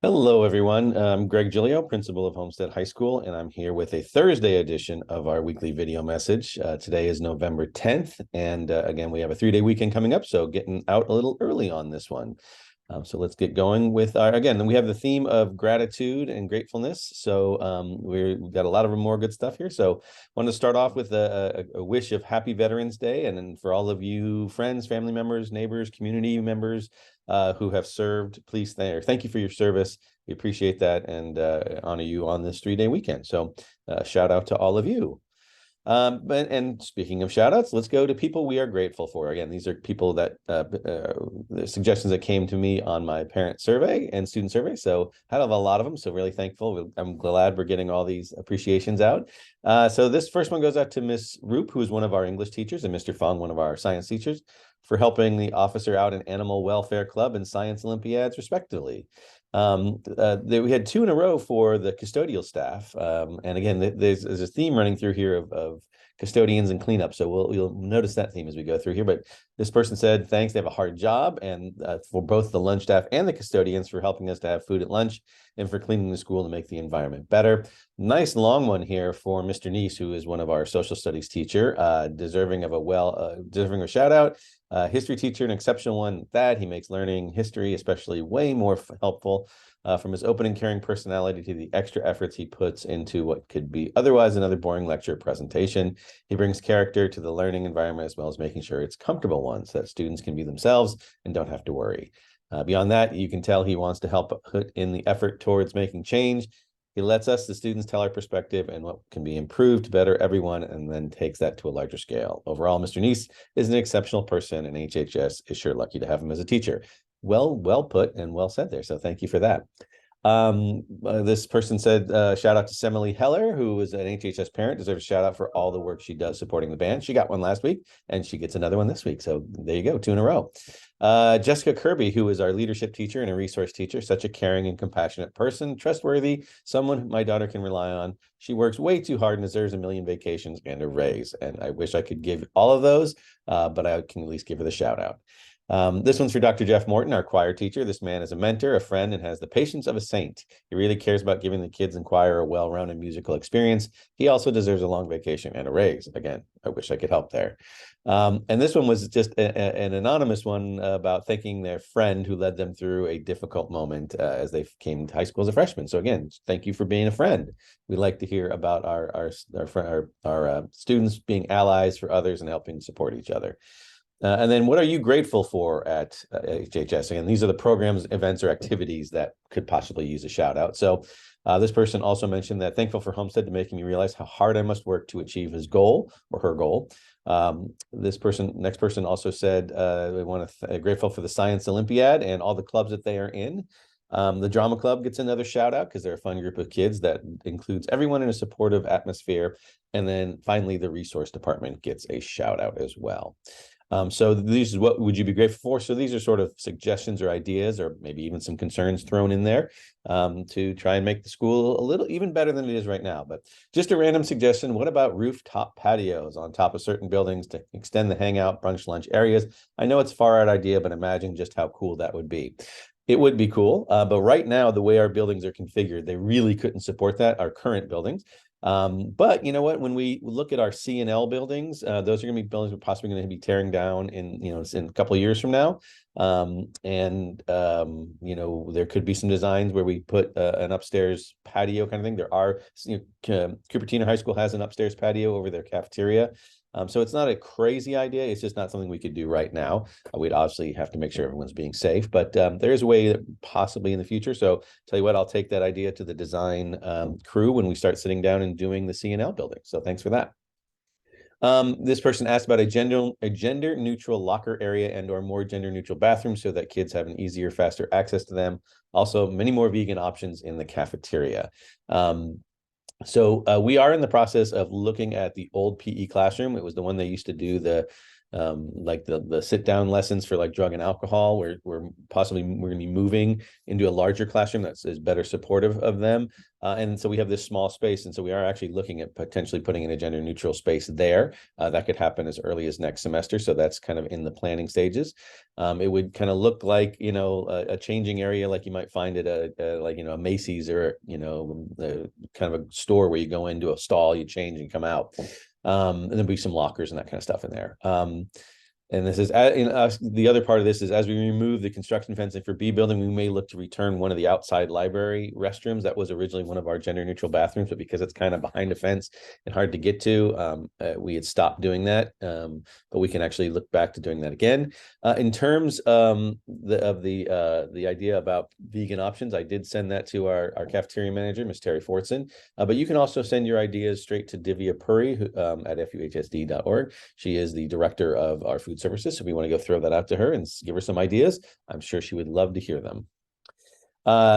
Hello, everyone. I'm Greg Giglio, principal of Homestead High School, and I'm here with a Thursday edition of our weekly video message. Today is November 10th, and again, we have a 3-day weekend coming up, so getting out a little early on this one. So let's get going with again, we have the theme of gratitude and gratefulness. So we've got a lot of more good stuff here. So I want to start off with a wish of Happy Veterans Day. And then for all of you friends, family members, neighbors, community members who have served, please thank you for your service. We appreciate that and honor you on this 3-day weekend. So shout out to all of you. And speaking of shout outs, let's go to people we are grateful for. Again, these are people that the suggestions that came to me on my parent survey and student survey. So I have a lot of them. So really thankful. I'm glad we're getting all these appreciations out. So this first one goes out to Miss Roop, who is one of our English teachers, and Mr. Fong, one of our science teachers, for helping the officer out in Animal Welfare Club and Science Olympiads, respectively. We had 2 in a row for the custodial staff. And again, there's a theme running through here of custodians and cleanup. So we'll notice that theme as we go through here. But this person said, thanks, they have a hard job. And for both the lunch staff and the custodians for helping us to have food at lunch and for cleaning the school to make the environment better. Nice long one here for Mr. Neese, who is one of our social studies teacher, deserving of a shout out. History teacher, an exceptional one at that. He makes learning history especially way more helpful, from his open and caring personality to the extra efforts he puts into what could be otherwise another boring lecture presentation. He brings character to the learning environment as well as making sure it's comfortable one so that students can be themselves and don't have to worry. Beyond that, you can tell he wants to help put in the effort towards making change. He lets us, the students, tell our perspective and what can be improved to better everyone, and then takes that to a larger scale. Overall, Mr. Neese is an exceptional person, and HHS is sure lucky to have him as a teacher. Well put and well said there. So thank you for that. This person said, shout out to Semele Heller, who is an HHS parent, deserves a shout out for all the work she does supporting the band. She got one last week and she gets another one this week. So there you go, 2 in a row. Jessica Kirby, who is our leadership teacher and a resource teacher, such a caring and compassionate person, trustworthy, someone my daughter can rely on. She works way too hard and deserves a million vacations and a raise. And I wish I could give all of those, but I can at least give her the shout out. This one's for Dr. Jeff Morton, our choir teacher. This man is a mentor, a friend, and has the patience of a saint. He really cares about giving the kids in choir a well-rounded musical experience. He also deserves a long vacation and a raise. Again, I wish I could help there. And this one was just an anonymous one about thanking their friend who led them through a difficult moment as they came to high school as a freshman. So again, thank you for being a friend. We like to hear about our students being allies for others and helping support each other. And then what are you grateful for at HHS? And these are the programs, events, or activities that could possibly use a shout out. So this person also mentioned that thankful for Homestead to making me realize how hard I must work to achieve his goal or her goal. Next person also said, we want to grateful for the Science Olympiad and all the clubs that they are in. The Drama Club gets another shout out because they're a fun group of kids that includes everyone in a supportive atmosphere. And then finally, the resource department gets a shout out as well. So these is what would you be grateful for? So these are sort of suggestions or ideas, or maybe even some concerns thrown in there to try and make the school a little even better than it is right now. But just a random suggestion, what about rooftop patios on top of certain buildings to extend the hangout, brunch, lunch areas? I know it's a far out idea, but imagine just how cool that would be. It would be cool, but right now, the way our buildings are configured, they really couldn't support that, our current buildings. But you know what, when we look at our C&L buildings, those are going to be buildings we're possibly going to be tearing down in a couple of years from now. There could be some designs where we put an upstairs patio kind of thing. There are, Cupertino High School has an upstairs patio over their cafeteria. So it's not a crazy idea. It's just not something we could do right now. We'd obviously have to make sure everyone's being safe, but there is a way that possibly in the future. So tell you what, I'll take that idea to the design crew when we start sitting down and doing the C&L building. So thanks for that. This person asked about a gender neutral locker area and or more gender neutral bathrooms so that kids have an easier, faster access to them. Also, many more vegan options in the cafeteria. So we are in the process of looking at the old PE classroom. It was the one they used to do the like the sit down lessons for like drug and alcohol, where we're going to be moving into a larger classroom that is better supportive of them. And so we have this small space. And so we are actually looking at potentially putting in a gender neutral space there. That could happen as early as next semester. So that's kind of in the planning stages. It would kind of look like, a changing area like you might find at a Macy's or, kind of a store where you go into a stall, you change and come out. And there'll be some lockers and that kind of stuff in there. And this is the other part of this is as we remove the construction fencing for B building, we may look to return one of the outside library restrooms. That was originally one of our gender neutral bathrooms, but because it's kind of behind a fence and hard to get to, we had stopped doing that. But we can actually look back to doing that again. In terms the idea about vegan options, I did send that to our cafeteria manager, Ms. Terry Fortson. But you can also send your ideas straight to Divya Puri at fuhsd.org. She is the director of our food services. So we want to go throw that out to her and give her some ideas. I'm sure she would love to hear them.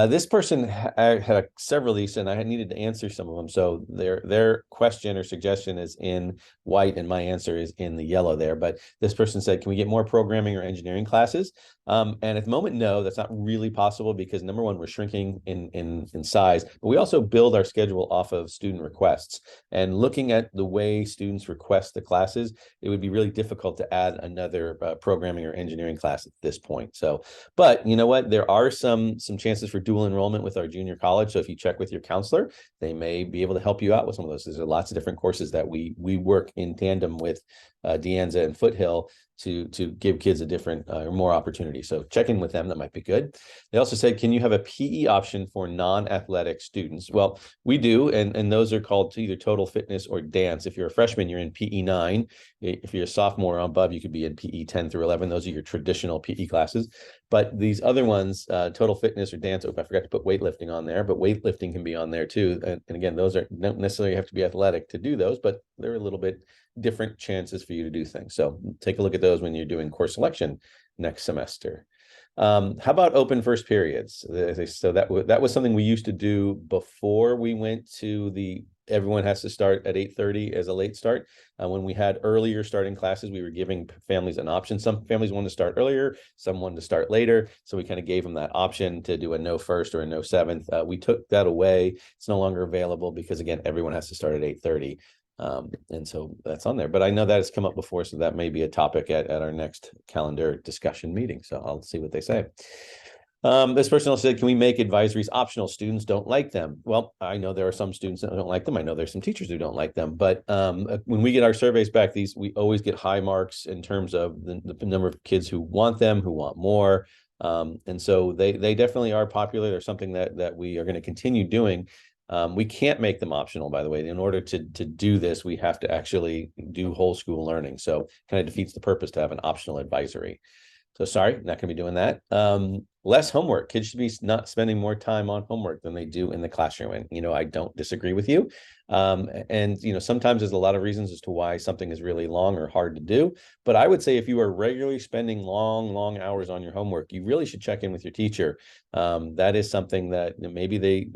This person had several of these and I needed to answer some of them. So their question or suggestion is in white and my answer is in the yellow there. But this person said, can we get more programming or engineering classes? And at the moment, no, that's not really possible because number one, we're shrinking in size, but we also build our schedule off of student requests. And looking at the way students request the classes, it would be really difficult to add another programming or engineering class at this point. So, but you know what, there are some chances for dual enrollment with our junior college. So if you check with your counselor, they may be able to help you out with some of those. There's lots of different courses that we work in tandem with De Anza and Foothill to give kids a different or more opportunity. So check in with them, that might be good. They also said, can you have a PE option for non-athletic students? Well, we do, and those are called either total fitness or dance. If you're a freshman, you're in PE 9. If you're a sophomore or above, you could be in PE 10 through 11. Those are your traditional PE classes. But these other ones, total fitness or dance, I forgot to put weightlifting on there, but weightlifting can be on there too. And again, those don't necessarily have to be athletic to do those, but they're a little bit different chances for you to do things. So take a look at those when you're doing course selection next semester. How about open first periods? So that was something we used to do before we went to everyone has to start at 8:30 as a late start. When we had earlier starting classes, we were giving families an option. Some families wanted to start earlier, some wanted to start later. So we kind of gave them that option to do a no first or a no seventh. We took that away. It's no longer available because again, everyone has to start at 8:30. And so that's on there, but I know that has come up before, so that may be a topic at our next calendar discussion meeting. So I'll see what they say. This person also said, can we make advisories optional? Students don't like them. Well, I know there are some students that don't like them. I know there's some teachers who don't like them, but when we get our surveys back, we always get high marks in terms of the number of kids who want them, who want more. And so they definitely are popular. They're something that we are going to continue doing. We can't make them optional, by the way. In order to do this, we have to actually do whole school learning. So kind of defeats the purpose to have an optional advisory. So sorry, not going to be doing that. Less homework. Kids should be not spending more time on homework than they do in the classroom. And, I don't disagree with you. And sometimes there's a lot of reasons as to why something is really long or hard to do. But I would say if you are regularly spending long hours on your homework, you really should check in with your teacher. That is something that maybe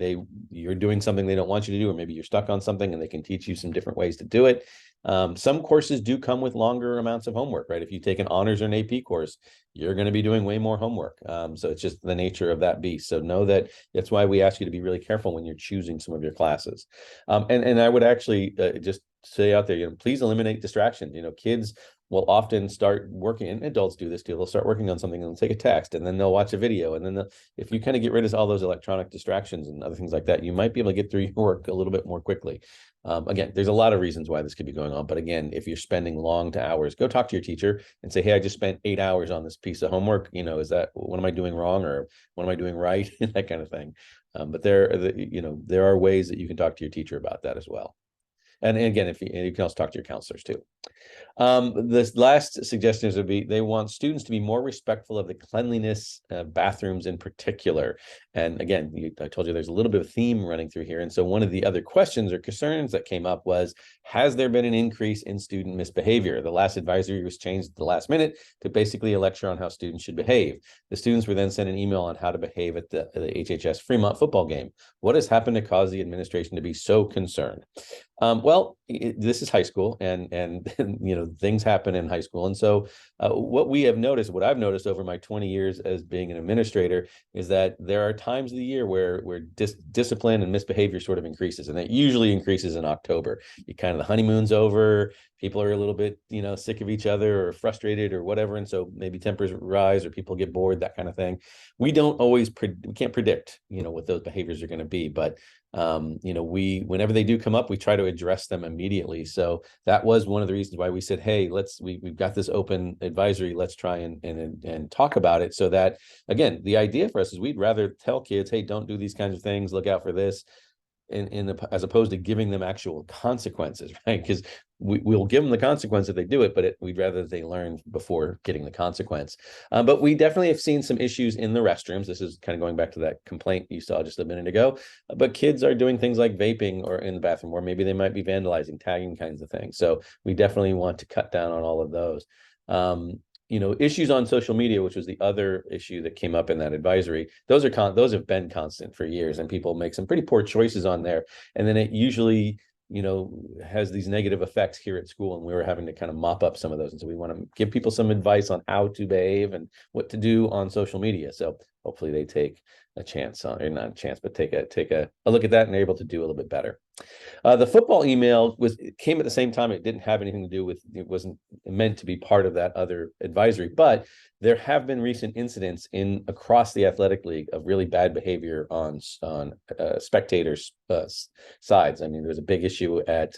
you're doing something they don't want you to do, or maybe you're stuck on something and they can teach you some different ways to do it. Some courses do come with longer amounts of homework, right? If you take an honors or an AP course, you're going to be doing way more homework. So it's just the nature of that beast. So know that's why we ask you to be really careful when you're choosing some of your classes. And I would actually just say out there, please eliminate distractions. Kids will often start working, and adults do this too. They'll start working on something and they'll take a text and then they'll watch a video. And then if you kind of get rid of all those electronic distractions and other things like that, you might be able to get through your work a little bit more quickly. Again, there's a lot of reasons why this could be going on. But again, if you're spending long hours, go talk to your teacher and say, hey, I just spent 8 hours on this piece of homework. What am I doing wrong or what am I doing right? That kind of thing. But there are ways that you can talk to your teacher about that as well. And again, you can also talk to your counselors too. This last suggestions would be they want students to be more respectful of the cleanliness, bathrooms in particular. And again, I told you there's a little bit of theme running through here. And so one of the other questions or concerns that came up was, has there been an increase in student misbehavior? The last advisory was changed at the last minute to basically a lecture on how students should behave. The students were then sent an email on how to behave at the HHS Fremont football game. What has happened to cause the administration to be so concerned? Well, this is high school, and things happen in high school, and so what we have noticed, what I've noticed over my 20 years as being an administrator, is that there are times of the year where discipline and misbehavior sort of increases, and it usually increases in October. You kind of the honeymoon's over, people are a little bit sick of each other or frustrated or whatever, and so maybe tempers rise or people get bored, that kind of thing. We don't always we can't predict what those behaviors are going to be, but we whenever they do come up, we try to address them immediately. So that was one of the reasons why we said, hey, we've got this open advisory, let's try and talk about it. So that, again, the idea for us is we'd rather tell kids, hey, don't do these kinds of things, look out for this, as opposed to giving them actual consequences, right? Because we'll give them the consequence if they do it, but we'd rather they learn before getting the consequence. But we definitely have seen some issues in the restrooms. This is kind of going back to that complaint you saw just a minute ago. But kids are doing things like vaping or in the bathroom, or maybe they might be vandalizing, tagging kinds of things. So we definitely want to cut down on all of those. Issues on social media, which was the other issue that came up in that advisory, those have been constant for years, and people make some pretty poor choices on there, and then it usually has these negative effects here at school, and we were having to kind of mop up some of those. And so we want to give people some advice on how to behave and what to do on social media. So hopefully they take a chance on, or not a chance, but take a look at that and they're able to do a little bit better. The football email came at the same time. It didn't have anything to do with, it wasn't meant to be part of that other advisory, but there have been recent incidents across the athletic league of really bad behavior on spectators' sides. I mean, there was a big issue at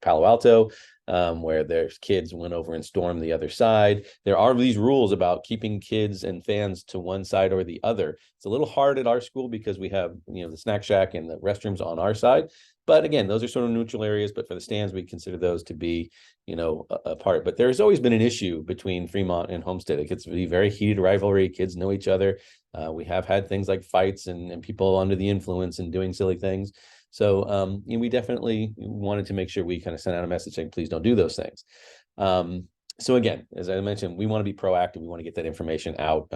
Palo Alto, where there's kids went over and stormed the other side. There are these rules about keeping kids and fans to one side or the other. It's a little hard at our school because we have the snack shack and the restrooms on our side. But again, those are sort of neutral areas. But for the stands, we consider those to be, a part. But there's always been an issue between Fremont and Homestead. It gets to be a very heated rivalry. Kids know each other. We have had things like fights and people under the influence and doing silly things. So we definitely wanted to make sure we kind of sent out a message saying, please don't do those things. So again, as I mentioned, we want to be proactive. We want to get that information out.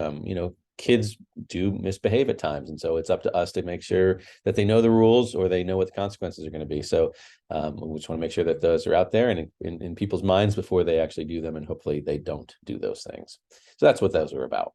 Kids do misbehave at times, and so it's up to us to make sure that they know the rules or they know what the consequences are going to be. So we just want to make sure that those are out there and in people's minds before they actually do them, and hopefully they don't do those things. So that's what those are about.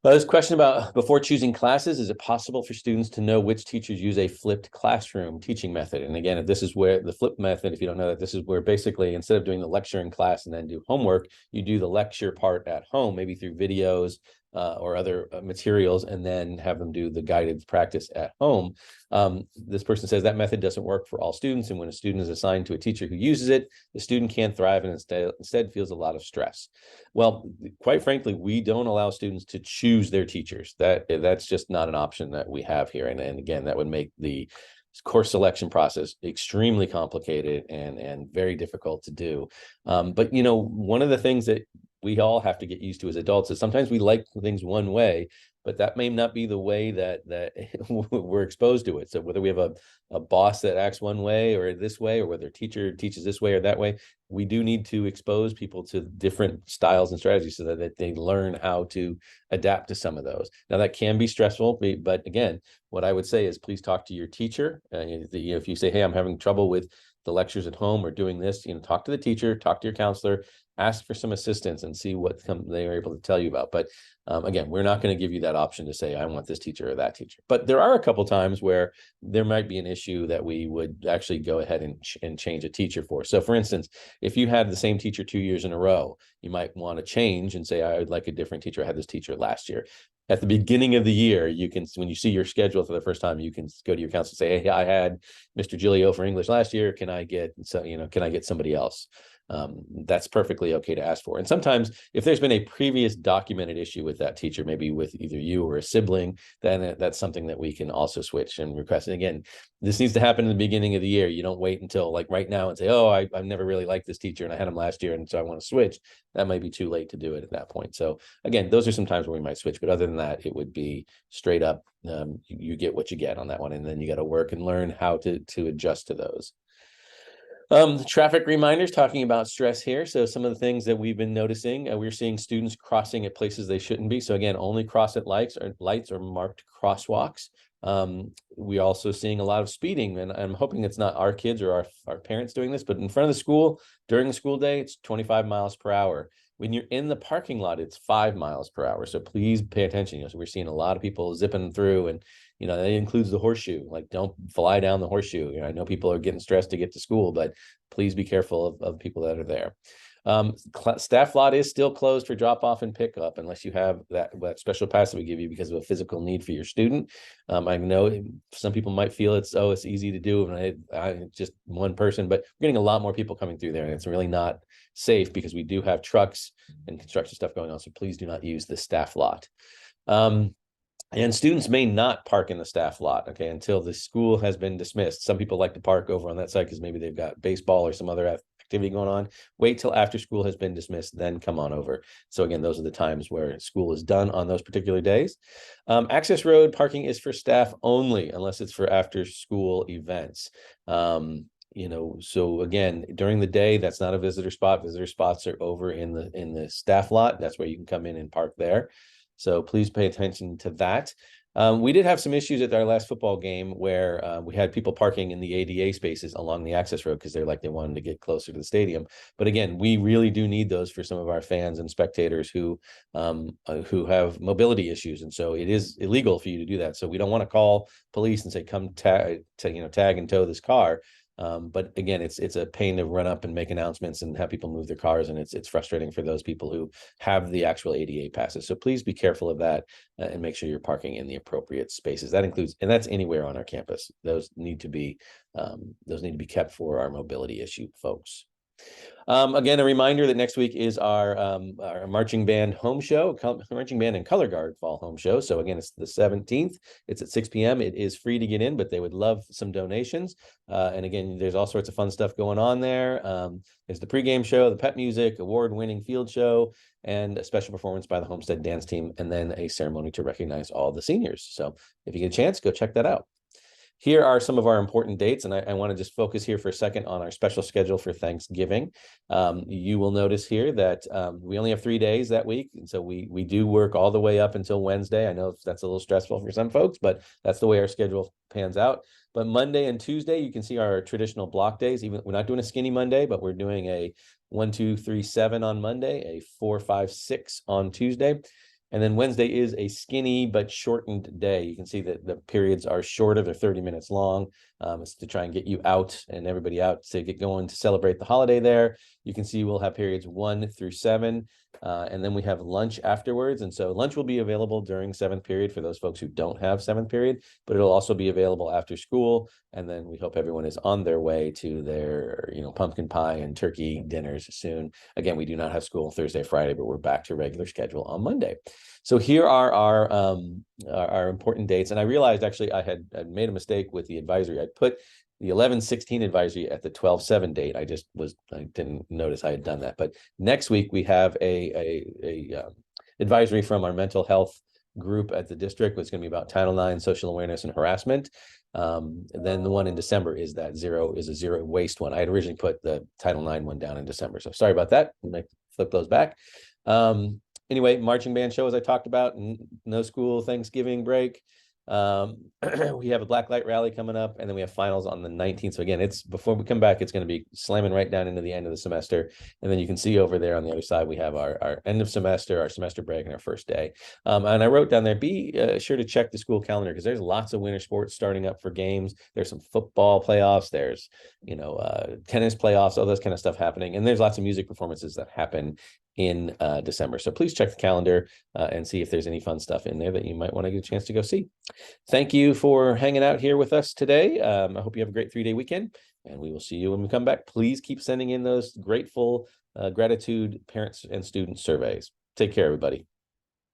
This question about before choosing classes, is it possible for students to know which teachers use a flipped classroom teaching method? And again, this is where the flipped method, if you don't know that, this is where basically instead of doing the lecture in class and then do homework, you do the lecture part at home, maybe through videos or other materials, and then have them do the guided practice at home. This person says that method doesn't work for all students, and when a student is assigned to a teacher who uses it, the student can't thrive and instead feels a lot of stress. Well, quite frankly, we don't allow students to choose their teachers. That's just not an option that we have here. And again, that would make the course selection process extremely complicated and very difficult to do. But one of the things that we all have to get used to as adults is sometimes we like things one way, but that may not be the way that we're exposed to it. So whether we have a boss that acts one way or this way, or whether a teacher teaches this way or that way, we do need to expose people to different styles and strategies so that they learn how to adapt to some of those. Now that can be stressful, but again, what I would say is please talk to your teacher. If you say, hey, I'm having trouble with the lectures at home or doing this, talk to the teacher, talk to your counselor, ask for some assistance and see what they are able to tell you about. But again, we're not going to give you that option to say, I want this teacher or that teacher. But there are a couple times where there might be an issue that we would actually go ahead and change a teacher for. So for instance, if you had the same teacher 2 years in a row, you might want to change and say, I would like a different teacher. I had this teacher last year. At the beginning of the year, you can, when you see your schedule for the first time, you can go to your counselor and say, hey, I had Mr. Giglio for English last year. Can I get somebody else? That's perfectly okay to ask for. And sometimes if there's been a previous documented issue with that teacher, maybe with either you or a sibling, then that's something that we can also switch and request. And again, this needs to happen in the beginning of the year. You don't wait until like right now and say, oh, I've never really liked this teacher and I had him last year, and so I want to switch. That might be too late to do it at that point. So again, those are some times where we might switch, but other than that, it would be straight up, you get what you get on that one. And then you got to work and learn how to adjust to those. Traffic reminders talking about stress here. So some of the things that we've been noticing, we're seeing students crossing at places they shouldn't be. So again, only cross at lights or marked crosswalks. We're also seeing a lot of speeding, and I'm hoping it's not our kids or our parents doing this, but in front of the school during the school day, it's 25 miles per hour. When you're in the parking lot, it's 5 miles per hour. So please pay attention. So we're seeing a lot of people zipping through, and that includes the horseshoe. Like, don't fly down the horseshoe. I know people are getting stressed to get to school, but please be careful of people that are there. Staff lot is still closed for drop off and pickup unless you have that special pass that we give you because of a physical need for your student. I know some people might feel it's easy to do, and I just one person, but we're getting a lot more people coming through there, and it's really not safe because we do have trucks and construction stuff going on. So please do not use the staff lot. And students may not park in the staff lot, okay, until the school has been dismissed. Some people like to park over on that side because maybe they've got baseball or some other activity going on. Wait till after school has been dismissed, then come on over. So again, those are the times where school is done on those particular days. Access road parking is for staff only, unless it's for after school events. So again, during the day, that's not a visitor spot. Visitor spots are over in the staff lot. That's where you can come in and park there. So please pay attention to that. We did have some issues at our last football game where we had people parking in the ADA spaces along the access road because they wanted to get closer to the stadium. But again, we really do need those for some of our fans and spectators who have mobility issues, and so it is illegal for you to do that. So we don't want to call police and say, come tag and tow this car. But again, it's a pain to run up and make announcements and have people move their cars, and it's frustrating for those people who have the actual ADA passes. So please be careful of that and make sure you're parking in the appropriate spaces. That includes, and that's anywhere on our campus. Those need to be kept for our mobility issue folks. Again, a reminder that next week is our marching band home show, marching band and color guard fall home show. So again, it's the 17th. It's at 6 p.m. It is free to get in, but they would love some donations. And again, there's all sorts of fun stuff going on there. There's the pregame show, the pep music, award-winning field show, and a special performance by the Homestead dance team, and then a ceremony to recognize all the seniors. So if you get a chance, go check that out. Here are some of our important dates, and I want to just focus here for a second on our special schedule for Thanksgiving. You will notice here that we only have 3 days that week, and so we do work all the way up until Wednesday. I know that's a little stressful for some folks, but that's the way our schedule pans out. But Monday and Tuesday, you can see our traditional block days. Even we're not doing a skinny Monday, but we're doing a 1, 2, 3, 7 on Monday, a 4, 5, 6 on Tuesday. And then Wednesday is a skinny but shortened day. You can see that the periods are shorter. They're 30 minutes long. It's to try and get you out and everybody out to get going to celebrate the holiday there. You can see we'll have periods 1 through 7. And then we have lunch afterwards. And so lunch will be available during 7th period for those folks who don't have 7th period, but it'll also be available after school. And then we hope everyone is on their way to their, pumpkin pie and turkey dinners soon. Again, we do not have school Thursday, Friday, but we're back to regular schedule on Monday. So here are our important dates. And I realized actually I had made a mistake with the advisory. I put the 11/16 advisory at the 12/7 date. I didn't notice I had done that. But next week we have a advisory from our mental health group at the district. It's going to be about Title IX, social awareness, and harassment. Then the one in December is a zero waste one. I had originally put the Title IX one down in December. So sorry about that. I'm going to flip those back. Anyway, marching band show, as I talked about, no school Thanksgiving break. We have a black light rally coming up, and then we have finals on the 19th. So again, it's before we come back, it's going to be slamming right down into the end of the semester. And then you can see over there on the other side, we have our end of semester, our semester break, and our first day. And I wrote down there, be sure to check the school calendar because there's lots of winter sports starting up for games. There's some football playoffs. There's, tennis playoffs, all this kind of stuff happening. And there's lots of music performances that happen in December. So please check the calendar and see if there's any fun stuff in there that you might want to get a chance to go see. Thank you for hanging out here with us today. I hope you have a great 3-day weekend, and we will see you when we come back. Please keep sending in those grateful gratitude parents and student surveys. Take care, everybody.